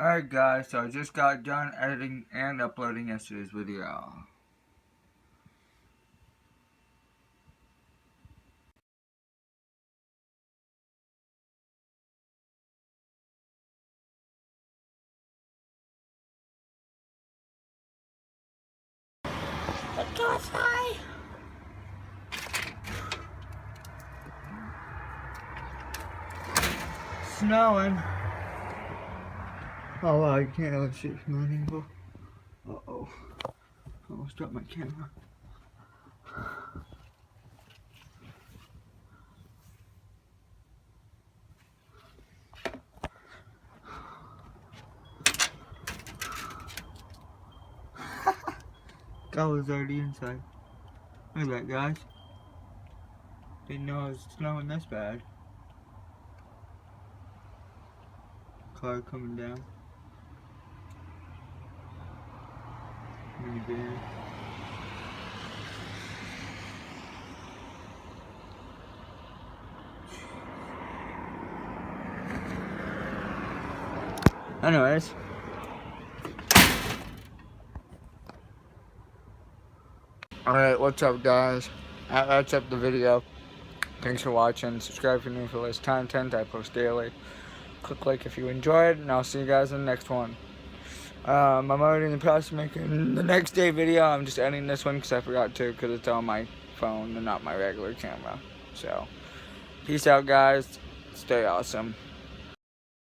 Alright guys, so I just got done editing and uploading yesterday's video. Let's go outside. Snowing. Oh wow, you can't really see it from that angle. Uh-oh. Almost dropped my camera. God was already inside. Look at that, guys. Didn't know it was snowing this bad. Car coming down. Minivan. Anyways. Alright, what's up guys? That's up the video. Thanks for watching. Subscribe if you're new for this content. I post daily. Click like if you enjoyed, and I'll see you guys in the next one. I'm already in the process of making the next day video. I'm just editing this one because I forgot to, because it's on my phone and not my regular camera. So, peace out guys. Stay awesome.